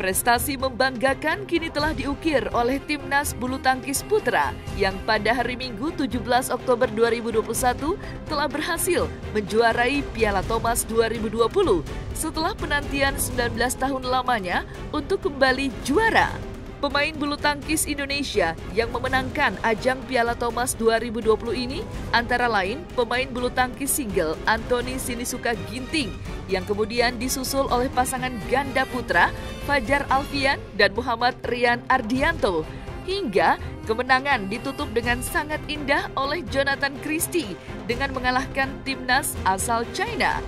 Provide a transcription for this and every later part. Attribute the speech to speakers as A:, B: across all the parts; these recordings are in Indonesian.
A: Prestasi membanggakan kini telah diukir oleh Timnas Bulu Tangkis Putra yang pada hari Minggu 17 Oktober 2021 telah berhasil menjuarai Piala Thomas 2020 setelah penantian 19 tahun lamanya untuk kembali juara. Pemain bulu tangkis Indonesia yang memenangkan ajang Piala Thomas 2020 ini antara lain pemain bulu tangkis single Anthony Sinisuka Ginting yang kemudian disusul oleh pasangan ganda putra Fajar Alfian dan Muhammad Rian Ardianto. Hingga kemenangan ditutup dengan sangat indah oleh Jonathan Christie dengan mengalahkan timnas asal China.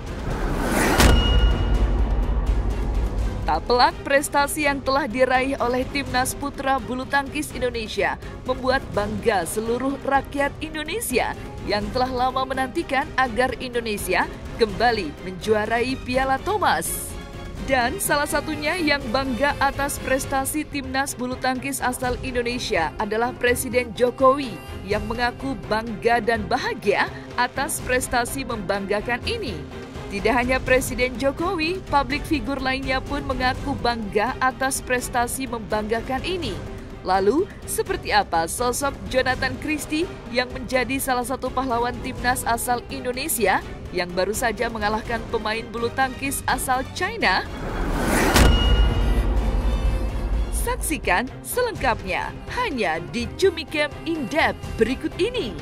A: Tak pelak prestasi yang telah diraih oleh Timnas Putra Bulu Tangkis Indonesia membuat bangga seluruh rakyat Indonesia yang telah lama menantikan agar Indonesia kembali menjuarai Piala Thomas. Dan salah satunya yang bangga atas prestasi Timnas Bulu Tangkis asal Indonesia adalah Presiden Jokowi yang mengaku bangga dan bahagia atas prestasi membanggakan ini. Tidak hanya Presiden Jokowi, publik figur lainnya pun mengaku bangga atas prestasi membanggakan ini. Lalu, seperti apa sosok Jonathan Christie yang menjadi salah satu pahlawan timnas asal Indonesia yang baru saja mengalahkan pemain bulu tangkis asal China? Saksikan selengkapnya hanya di Cumi Camp In Depth berikut ini.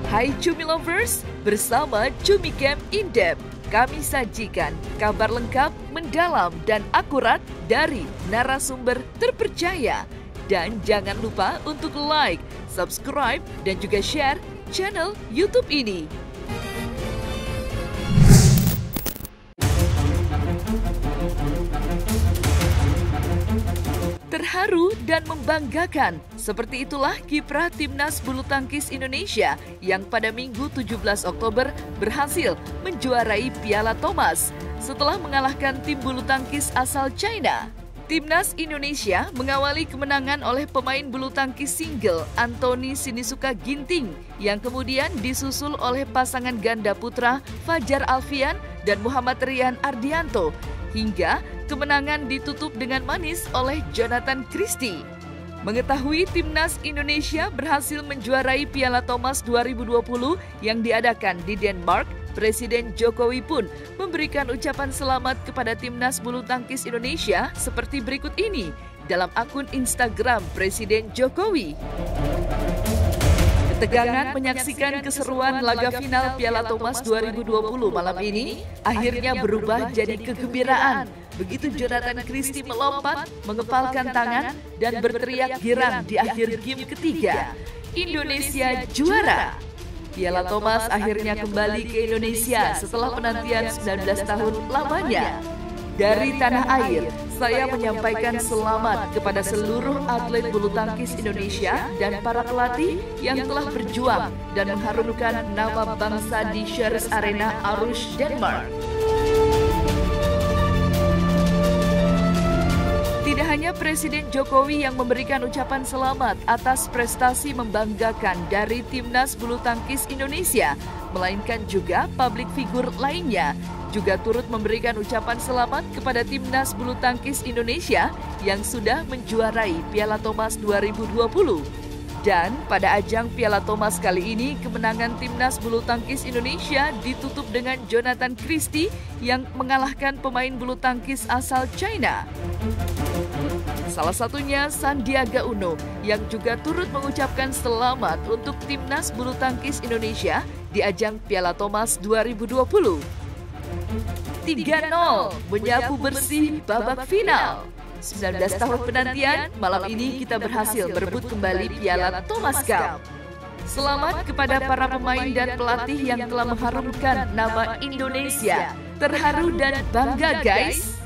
A: Hai Cumi Lovers, bersama Cumi Camp In Depth, kami sajikan kabar lengkap, mendalam, dan akurat dari narasumber terpercaya. Dan jangan lupa untuk like, subscribe, dan juga share channel YouTube ini. Terharu dan membanggakan, seperti itulah kiprah Timnas Bulu Tangkis Indonesia yang pada Minggu 17 Oktober berhasil menjuarai Piala Thomas setelah mengalahkan tim bulu tangkis asal China. Timnas Indonesia mengawali kemenangan oleh pemain bulu tangkis single Anthony Sinisuka Ginting yang kemudian disusul oleh pasangan ganda putra Fajar Alfian dan Muhammad Rian Ardianto. Hingga kemenangan ditutup dengan manis oleh Jonathan Christie. Mengetahui Timnas Indonesia berhasil menjuarai Piala Thomas 2020 yang diadakan di Denmark, Presiden Jokowi pun memberikan ucapan selamat kepada Timnas Bulu Tangkis Indonesia seperti berikut ini dalam akun Instagram Presiden Jokowi. Ketegangan menyaksikan keseruan laga final Piala Thomas 2020 malam ini akhirnya berubah jadi kegembiraan. Begitu Jonathan Christie melompat, mengepalkan tangan, dan berteriak girang di akhir game ketiga. Indonesia juara! Piala Thomas akhirnya kembali ke Indonesia setelah penantian 19 tahun lamanya. Dari tanah air, saya menyampaikan selamat kepada seluruh atlet bulu tangkis Indonesia dan para pelatih yang telah berjuang dan mengharumkan nama bangsa di Shires Arena Aarhus, Denmark. Tidak hanya Presiden Jokowi yang memberikan ucapan selamat atas prestasi membanggakan dari Timnas Bulu Tangkis Indonesia, melainkan juga publik figur lainnya juga turut memberikan ucapan selamat kepada Timnas Bulu Tangkis Indonesia yang sudah menjuarai Piala Thomas 2020. Dan pada ajang Piala Thomas kali ini, kemenangan Timnas Bulu Tangkis Indonesia ditutup dengan Jonathan Christie yang mengalahkan pemain bulu tangkis asal China. Salah satunya Sandiaga Uno yang juga turut mengucapkan selamat untuk Timnas Bulu Tangkis Indonesia di ajang Piala Thomas 2020. 3-0 menyapu bersih babak final. 19 tahun penantian, malam ini kita berhasil berebut kembali Piala Thomas Cup. Selamat kepada para pemain dan pelatih yang telah mengharumkan nama Indonesia. Terharu dan bangga, guys.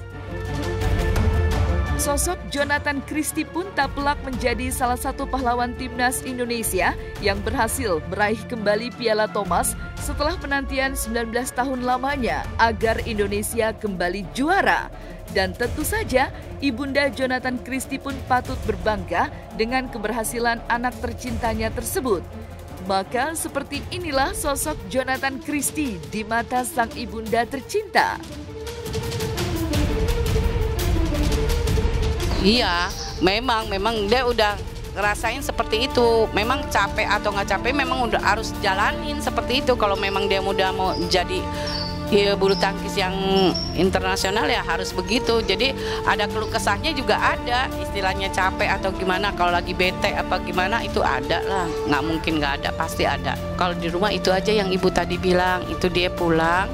A: Sosok Jonathan Christie pun tak pelak menjadi salah satu pahlawan Timnas Indonesia yang berhasil meraih kembali Piala Thomas setelah penantian 19 tahun lamanya agar Indonesia kembali juara. Dan tentu saja, Ibunda Jonathan Christie pun patut berbangga dengan keberhasilan anak tercintanya tersebut. Maka seperti inilah sosok Jonathan Christie di mata sang ibunda tercinta.
B: Iya, memang dia udah ngerasain seperti itu. Memang capek atau nggak capek, memang udah harus jalanin seperti itu. Kalau memang dia udah mau jadi bulu tangkis yang internasional ya harus begitu. Jadi ada keluh kesahnya juga ada, istilahnya capek atau gimana, kalau lagi bete apa gimana itu ada lah, nggak mungkin nggak ada, pasti ada. Kalau di rumah itu aja yang ibu tadi bilang, itu dia pulang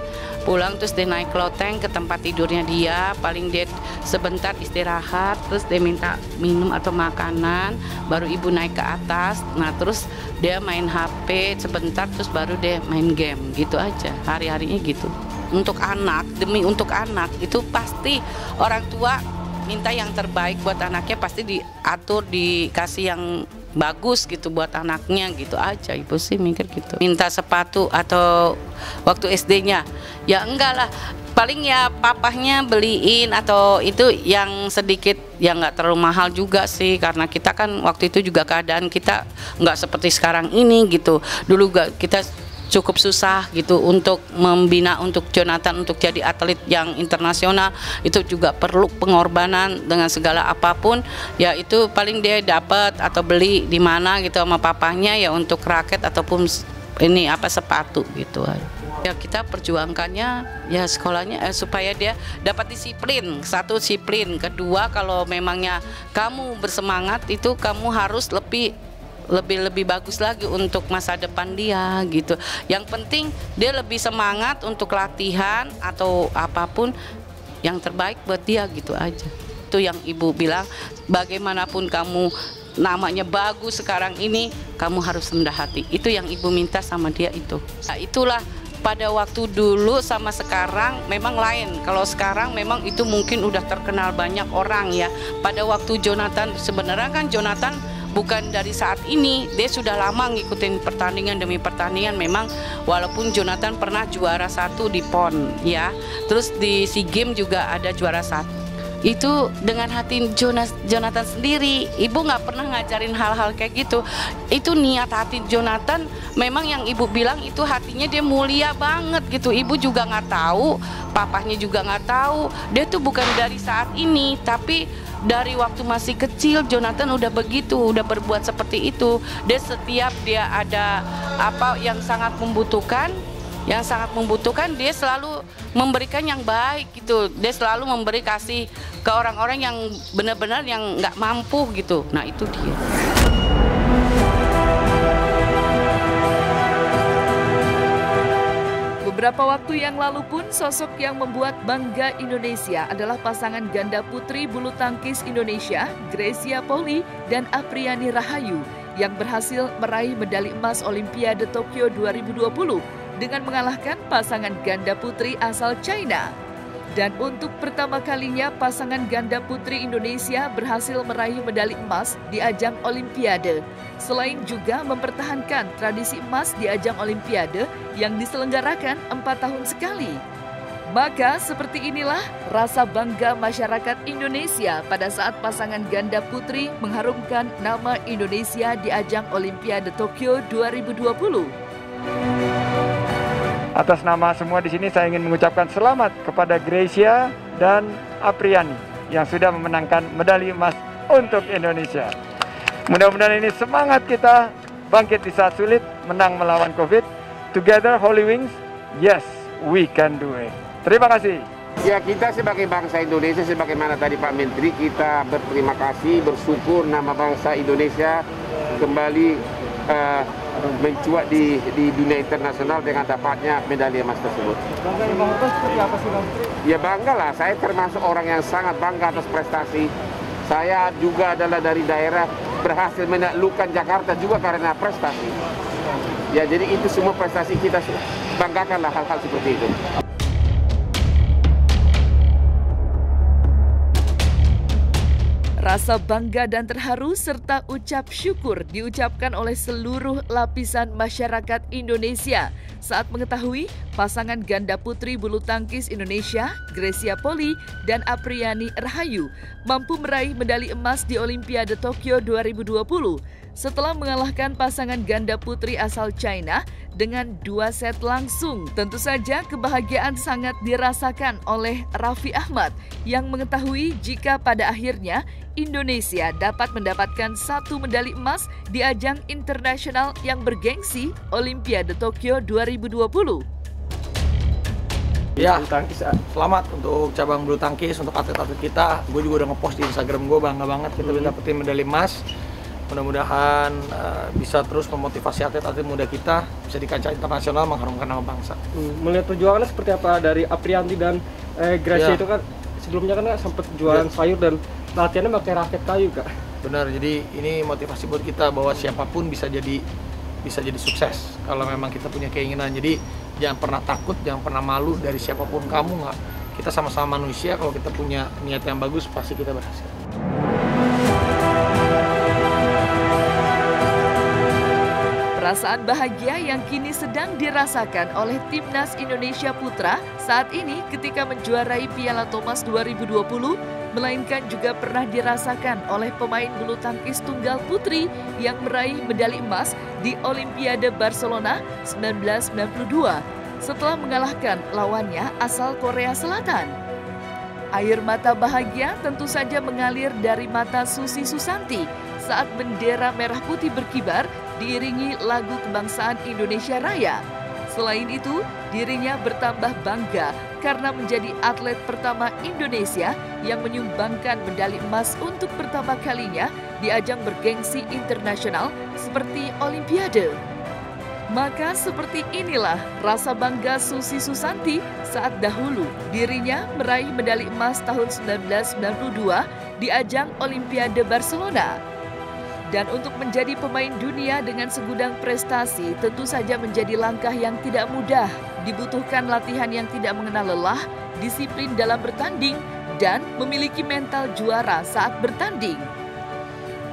B: terus dia naik loteng ke tempat tidurnya dia, paling dia sebentar istirahat, terus dia minta minum atau makanan, baru ibu naik ke atas. Nah terus dia main HP sebentar, terus baru dia main game, gitu aja hari-harinya gitu. Untuk anak, demi untuk anak itu pasti orang tua minta yang terbaik buat anaknya, pasti diatur, dikasih yang bagus gitu buat anaknya, gitu aja. Ibu sih mikir gitu. Minta sepatu atau waktu SD-nya ya enggak lah, paling ya papahnya beliin, atau itu yang sedikit yang nggak terlalu mahal juga sih, karena kita kan waktu itu juga keadaan kita nggak seperti sekarang ini gitu. Dulu kita cukup susah gitu untuk membina untuk Jonathan untuk jadi atlet yang internasional, itu juga perlu pengorbanan dengan segala apapun. Ya itu paling dia dapat atau beli di mana gitu sama papahnya ya, untuk raket ataupun ini sepatu gitu. Ya kita perjuangkannya ya sekolahnya supaya dia dapat disiplin. Satu, disiplin. Kedua, kalau memangnya kamu bersemangat, itu kamu harus lebih bagus lagi untuk masa depan dia gitu. Yang penting dia lebih semangat untuk latihan atau apapun yang terbaik buat dia, gitu aja. Itu yang ibu bilang, bagaimanapun kamu namanya bagus sekarang ini, kamu harus rendah hati. Itu yang ibu minta sama dia itu. Nah, itulah pada waktu dulu sama sekarang memang lain. Kalau sekarang memang itu mungkin udah terkenal banyak orang ya. Pada waktu Jonathan, sebenarnya kan Jonathan bukan dari saat ini, dia sudah lama ngikutin pertandingan demi pertandingan. Memang walaupun Jonathan pernah juara 1 di PON ya, terus di SEA Games juga ada juara 1. Itu dengan hati Jonathan sendiri. Ibu nggak pernah ngajarin hal-hal kayak gitu. Itu niat hati Jonathan, memang yang ibu bilang itu hatinya dia mulia banget gitu. Ibu juga nggak tahu, papahnya juga nggak tahu. Dia tuh bukan dari saat ini, tapi dari waktu masih kecil Jonathan udah begitu, udah berbuat seperti itu. Dia setiap dia ada apa yang sangat membutuhkan, dia selalu memberikan yang baik gitu. Dia selalu memberi kasih ke orang-orang yang benar-benar yang nggak mampu gitu. Nah itu dia.
A: Beberapa waktu yang lalu pun sosok yang membuat bangga Indonesia adalah pasangan ganda putri bulu tangkis Indonesia, Grecia Poli dan Apriani Rahayu, yang berhasil meraih medali emas Olimpiade Tokyo 2020 dengan mengalahkan pasangan ganda putri asal China. Dan untuk pertama kalinya pasangan ganda putri Indonesia berhasil meraih medali emas di ajang Olimpiade, selain juga mempertahankan tradisi emas di ajang Olimpiade yang diselenggarakan 4 tahun sekali. Maka seperti inilah rasa bangga masyarakat Indonesia pada saat pasangan ganda putri mengharumkan nama Indonesia di ajang Olimpiade Tokyo 2020.
C: Atas nama semua di sini saya ingin mengucapkan selamat kepada Grecia dan Apriani yang sudah memenangkan medali emas untuk Indonesia. Mudah-mudahan ini semangat kita bangkit di saat sulit, menang melawan COVID. Together Holy Wings, yes, we can do it. Terima kasih.
D: Ya, kita sebagai bangsa Indonesia, sebagaimana tadi Pak Menteri, kita berterima kasih, bersyukur nama bangsa Indonesia kembali mencuat di dunia internasional dengan dapatnya medali emas tersebut.
C: Bangga Bang Oto seperti apa sih Bang?
D: Ya bangga lah, saya termasuk orang yang sangat bangga atas prestasi. Saya juga adalah dari daerah berhasil menaklukkan Jakarta juga karena prestasi. Ya jadi itu semua prestasi kita, banggakanlah hal-hal seperti itu.
A: Rasa bangga dan terharu serta ucap syukur diucapkan oleh seluruh lapisan masyarakat Indonesia saat mengetahui pasangan ganda putri bulu tangkis Indonesia, Grecia Poli dan Apriani Rahayu mampu meraih medali emas di Olimpiade Tokyo 2020 setelah mengalahkan pasangan ganda putri asal China dengan 2 set langsung. Tentu saja kebahagiaan sangat dirasakan oleh Raffi Ahmad yang mengetahui jika pada akhirnya Indonesia dapat mendapatkan 1 medali emas di ajang internasional yang bergengsi Olimpiade Tokyo 2020.
E: Ya, selamat untuk cabang bulu tangkis, untuk atlet-atlet kita. Gue juga udah ngepost di Instagram gue, bangga banget kita bisa dapetin medali emas. Mudah-mudahan bisa terus memotivasi atlet-atlet muda kita bisa di kancah internasional mengharumkan nama bangsa.
F: Melihat perjuangannya seperti apa dari Aprianti dan Gracia itu kan sebelumnya kan sempat jualan sayur dan latihannya pakai raket kayu, Kak.
E: Benar, jadi ini motivasi buat kita bahwa siapapun bisa jadi sukses kalau memang kita punya keinginan. Jadi jangan pernah takut, jangan pernah malu dari siapapun kamu. Nggak, kita sama-sama manusia, kalau kita punya niat yang bagus pasti kita berhasil.
A: Perasaan bahagia yang kini sedang dirasakan oleh Timnas Indonesia Putra saat ini ketika menjuarai Piala Thomas 2020, melainkan juga pernah dirasakan oleh pemain bulu tangkis tunggal putri yang meraih medali emas di Olimpiade Barcelona 1992 setelah mengalahkan lawannya asal Korea Selatan. Air mata bahagia tentu saja mengalir dari mata Susi Susanti saat bendera merah putih berkibar diiringi lagu kebangsaan Indonesia Raya. Selain itu, dirinya bertambah bangga karena menjadi atlet pertama Indonesia yang menyumbangkan medali emas untuk pertama kalinya di ajang bergengsi internasional seperti Olimpiade. Maka seperti inilah rasa bangga Susi Susanti saat dahulu dirinya meraih medali emas tahun 1992 di ajang Olimpiade Barcelona. Dan untuk menjadi pemain dunia dengan segudang prestasi tentu saja menjadi langkah yang tidak mudah. Dibutuhkan latihan yang tidak mengenal lelah, disiplin dalam bertanding, dan memiliki mental juara saat bertanding.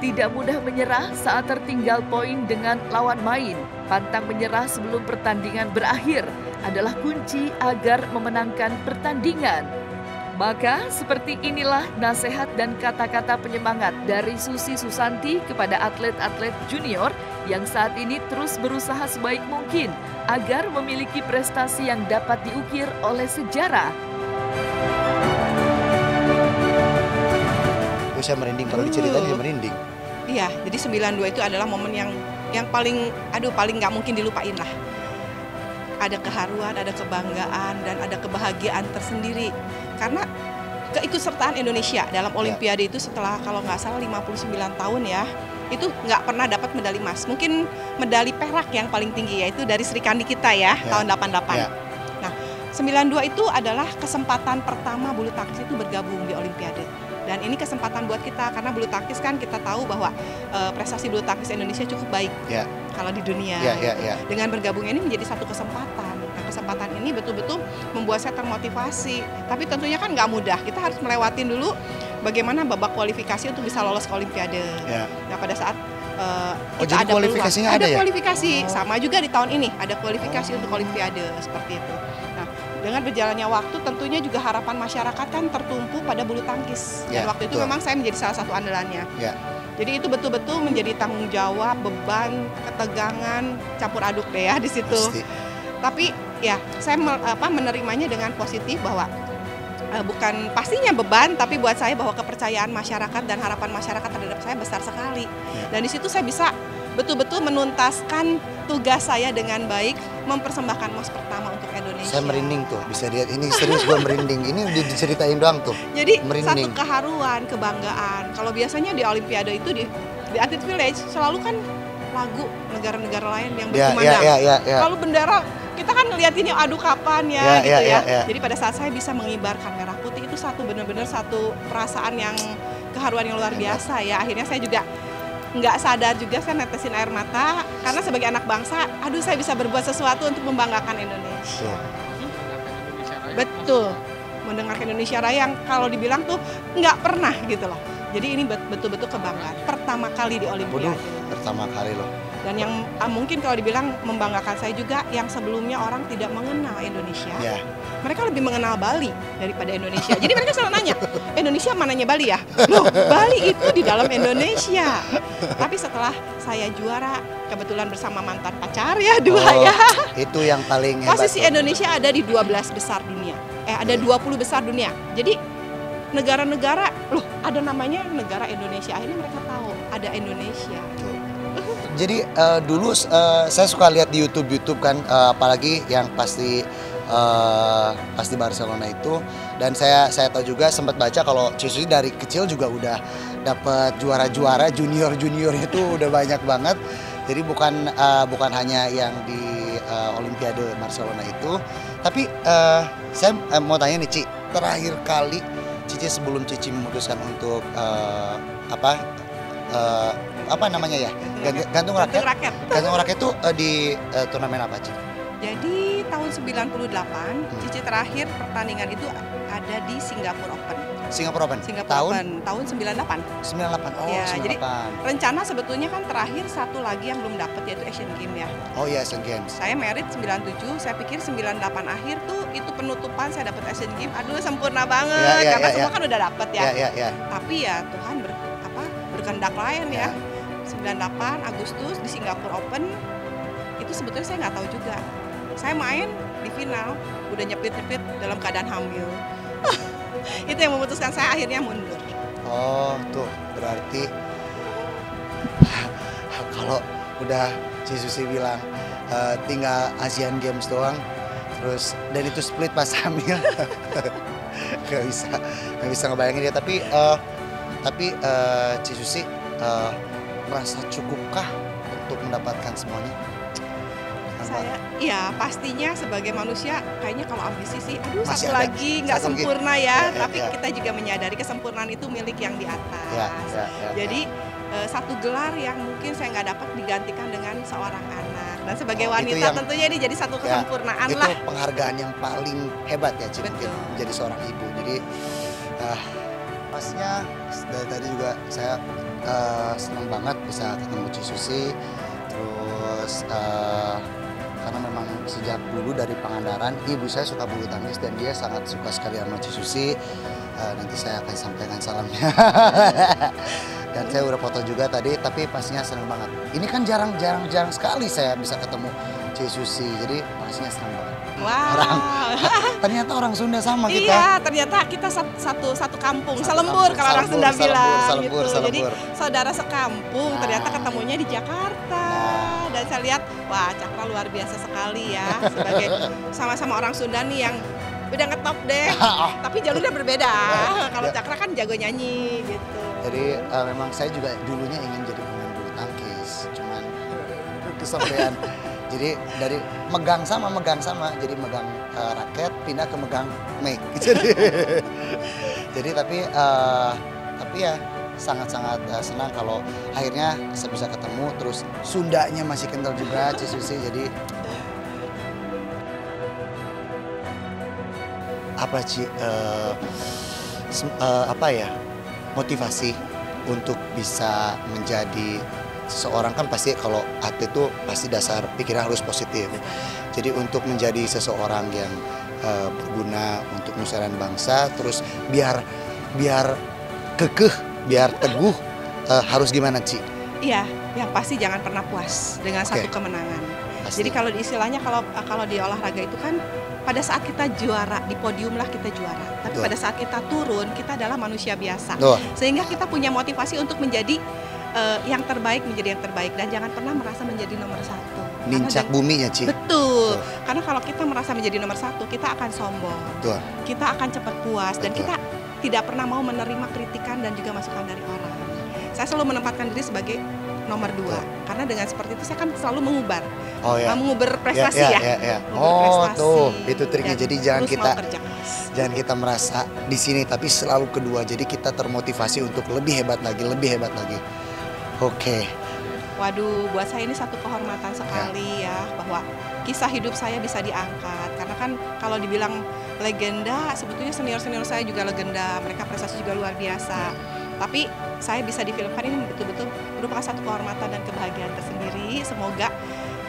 A: Tidak mudah menyerah saat tertinggal poin dengan lawan main. Pantang menyerah sebelum pertandingan berakhir adalah kunci agar memenangkan pertandingan. Maka seperti inilah nasihat dan kata-kata penyemangat dari Susi Susanti kepada atlet-atlet junior yang saat ini terus berusaha sebaik mungkin agar memiliki prestasi yang dapat diukir oleh sejarah.
G: Saya merinding, kalau diceritain saya merinding.
H: Iya, jadi 92 itu adalah momen yang paling nggak mungkin dilupain lah. Ada keharuan, ada kebanggaan, dan ada kebahagiaan tersendiri. Karena keikutsertaan Indonesia dalam Olimpiade itu setelah kalau nggak salah 59 tahun ya, itu nggak pernah dapat medali emas. Mungkin medali perak yang paling tinggi yaitu dari Sri Kandi kita ya, tahun 88. Nah, 92 itu adalah kesempatan pertama bulu tangkis itu bergabung di Olimpiade. Dan ini kesempatan buat kita karena bulu tangkis kan kita tahu bahwa prestasi bulu tangkis Indonesia cukup baik kalau di dunia. Dengan bergabung ini menjadi satu kesempatan. Nah, kesempatan ini betul-betul membuat saya termotivasi. Tapi tentunya kan nggak mudah. Kita harus melewatin dulu bagaimana babak kualifikasi untuk bisa lolos ke Olimpiade. Nah, pada saat kita
G: ada kualifikasinya
H: ada kualifikasi sama juga di tahun ini ada kualifikasi untuk Olimpiade seperti itu. Nah, dengan berjalannya waktu tentunya juga harapan masyarakat kan tertumpu pada bulu tangkis. Dan waktu itu memang saya menjadi salah satu andalannya. Jadi itu betul-betul menjadi tanggung jawab, beban, ketegangan, campur aduk deh ya di situ. Tapi ya saya menerimanya dengan positif bahwa bukan pastinya beban, tapi buat saya bahwa kepercayaan masyarakat dan harapan masyarakat terhadap saya besar sekali. Dan di situ saya bisa betul-betul menuntaskan tugas saya dengan baik, mempersembahkan emas pertama untuk Indonesia.
G: Saya merinding tuh, bisa lihat ini serius gue merinding. Ini diceritain doang tuh.
H: Jadi
G: merinding.
H: Satu keharuan, kebanggaan. Kalau biasanya di Olimpiade itu di Atlet Village selalu kan lagu negara-negara lain yang berkumandang. Kalau bendera kita kan liatinnya adu kapan ya gitu ya. Jadi pada saat saya bisa mengibarkan merah putih itu benar-benar satu perasaan yang keharuan yang luar biasa ya. Akhirnya saya juga nggak sadar juga saya netesin air mata karena sebagai anak bangsa, aduh saya bisa berbuat sesuatu untuk membanggakan Indonesia. Betul, mendengarkan Indonesia Raya yang kalau dibilang tuh nggak pernah gitu loh. Jadi ini betul-betul kebanggaan pertama kali di Olimpiade.
G: Pertama kali loh.
H: Dan yang mungkin kalau dibilang membanggakan saya juga, yang sebelumnya orang tidak mengenal Indonesia, mereka lebih mengenal Bali daripada Indonesia. Jadi mereka selalu nanya, Indonesia mananya Bali ya? Loh, Bali itu di dalam Indonesia. Tapi setelah saya juara, kebetulan bersama mantan pacar ya, ya.
G: Itu yang paling hebat.
H: Posisi Indonesia ada di 12 besar dunia. Ada 20 besar dunia. Jadi negara-negara, loh ada namanya negara Indonesia. Akhirnya mereka tahu ada Indonesia.
G: Jadi dulu saya suka lihat di YouTube kan, apalagi yang pasti Barcelona itu, dan saya tahu juga sempat baca kalau Cisusi dari kecil juga udah dapat juara-juara junior itu udah banyak banget. Jadi bukan hanya yang di Olimpiade Barcelona itu, tapi saya mau tanya nih Ci, terakhir kali Cici sebelum Cici memutuskan untuk apa namanya ya? Gantung raket. Gantung raket itu di turnamen apa, Ci?
H: Jadi tahun 98, Cici terakhir pertandingan itu ada di Singapura Open. Tahun 98.
G: 98. Oh,
H: ya,
G: 98.
H: Jadi rencana sebetulnya kan terakhir satu lagi yang belum dapat, yaitu Asian Games ya.
G: Oh iya, Asian Games.
H: Saya merit 97, saya pikir 98 akhir tuh itu penutupan saya dapat Asian Games. Aduh, sempurna banget karena semua kan udah dapat ya. Tapi ya Tuhan berkehendak lain ya. 98 Agustus di Singapura Open itu sebetulnya saya nggak tahu juga. Saya main di final udah nyepit dalam keadaan hamil. Itu yang memutuskan saya akhirnya mundur.
G: Oh tuh berarti kalau udah Cisusi bilang tinggal Asian Games doang, terus dan itu split pas hamil, nggak bisa ngebayangin dia. Tapi Cisusi merasa cukupkah untuk mendapatkan semuanya?
H: Ya pastinya sebagai manusia kayaknya kalau ambisi sih, aduh
G: masih
H: satu
G: ada,
H: lagi nggak sempurna ya. Tapi
G: ya.
H: kita juga menyadari kesempurnaan itu milik yang di atas. Jadi satu gelar yang mungkin saya nggak dapat digantikan dengan seorang anak. Dan sebagai wanita tentunya ini jadi satu kesempurnaan lah.
G: Itu penghargaan yang paling hebat ya, Ci, menjadi seorang ibu. Jadi pastinya dari tadi juga saya senang banget bisa ketemu Cisusi. Terus karena memang sejak dulu dari Pangandaran ibu saya suka bulu tangkis dan dia sangat suka sekali sama Cisusi. Nanti saya akan sampaikan salamnya. Dan saya udah foto juga tadi, tapi pastinya senang banget. Ini kan jarang sekali saya bisa ketemu Cisusi, jadi pastinya senang banget.
H: Wow.
G: Ternyata orang Sunda sama kita.
H: Iya, ternyata kita satu kampung, selembur kalau orang Sunda bilang gitu. Jadi saudara sekampung, ternyata ketemunya di Jakarta. Dan saya lihat, wah Cakra luar biasa sekali ya, sebagai sama-sama orang Sunda nih yang udah ngetop deh. Tapi jalurnya berbeda. Kalau Cakra kan jago nyanyi gitu.
G: Jadi memang saya juga dulunya ingin jadi pemain bulu tangkis, cuman kesampaian. Jadi dari megang sama, jadi megang raket pindah ke megang mic. Jadi tapi ya sangat-sangat senang kalau akhirnya saya bisa ketemu, terus Sundanya masih kental juga Cisusi. Jadi apa Ci, apa ya, motivasi untuk bisa menjadi seseorang, kan pasti kalau atlet itu pasti dasar pikiran harus positif. Jadi untuk menjadi seseorang yang berguna untuk nusa dan bangsa, terus biar kekeh, biar teguh, harus gimana Ci?
H: Iya, yang pasti jangan pernah puas dengan satu kemenangan. Pasti. Jadi kalau istilahnya kalau di olahraga itu kan pada saat kita juara di podium lah kita juara, tapi pada saat kita turun kita adalah manusia biasa. Sehingga kita punya motivasi untuk menjadi yang terbaik, dan jangan pernah merasa menjadi nomor satu.
G: Nincak bumi ya Ci.
H: Betul. Karena kalau kita merasa menjadi nomor satu, kita akan sombong. Kita akan cepat puas dan kita tidak pernah mau menerima kritikan dan juga masukan dari orang. Saya selalu menempatkan diri sebagai nomor 2 karena dengan seperti itu saya kan selalu mengubar, mengubar prestasi
G: tuh itu triknya. Jadi jangan kita merasa di sini tapi selalu kedua. Jadi kita termotivasi untuk lebih hebat lagi. Oke.
H: Waduh, buat saya ini satu kehormatan sekali ya bahwa kisah hidup saya bisa diangkat. Karena kan kalau dibilang legenda, sebetulnya senior saya juga legenda. Mereka prestasi juga luar biasa. Tapi saya bisa difilmkan ini betul-betul merupakan satu kehormatan dan kebahagiaan tersendiri. Semoga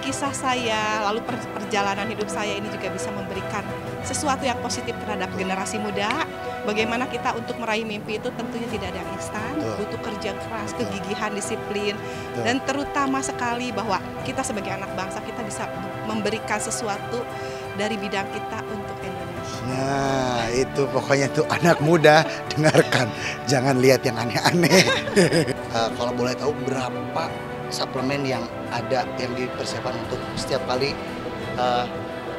H: kisah saya, lalu perjalanan hidup saya ini juga bisa memberikan sesuatu yang positif terhadap generasi muda. Bagaimana kita untuk meraih mimpi itu tentunya tidak ada yang instan, butuh kerja keras, kegigihan, disiplin, dan terutama sekali bahwa kita sebagai anak bangsa kita bisa memberikan sesuatu dari bidang kita untuk Indonesia.
G: Nah, itu pokoknya tuh anak muda dengarkan, jangan lihat yang aneh-aneh. Kalau boleh tahu berapa suplemen yang ada yang dipersiapkan untuk setiap kali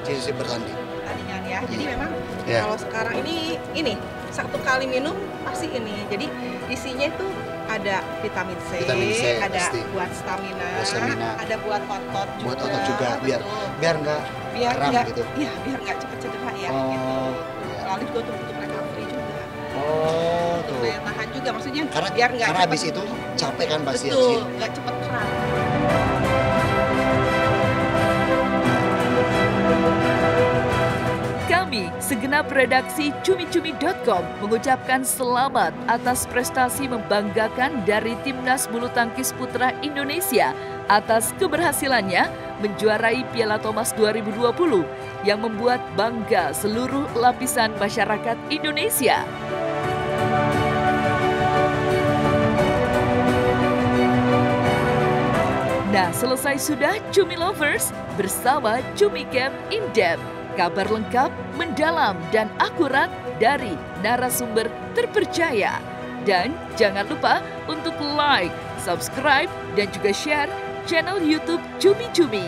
G: Susi bertanding?
H: Pertandingan ya. Jadi memang kalau sekarang ini satu kali minum pasti ini. Jadi isinya itu ada vitamin C ada pasti. Buat stamina, ada buat otot juga.
G: Buat otot juga biar nggak kram gitu.
H: Iya, biar nggak cepet cedera ya. Gitu. Lalu juga untuk recovery juga. Untuk daya tahan juga maksudnya biar nggak
G: karena habis itu capek kan pasti.
H: Betul, nggak cepet kram.
A: Kami, segenap redaksi cumi-cumi.com mengucapkan selamat atas prestasi membanggakan dari Timnas Bulu Tangkis Putra Indonesia atas keberhasilannya menjuarai Piala Thomas 2020 yang membuat bangga seluruh lapisan masyarakat Indonesia. Nah, selesai sudah Cumi Lovers bersama Cumi Camp In-Depth. Kabar lengkap, mendalam, dan akurat dari narasumber terpercaya. Dan jangan lupa untuk like, subscribe, dan juga share channel YouTube Cumi Cumi.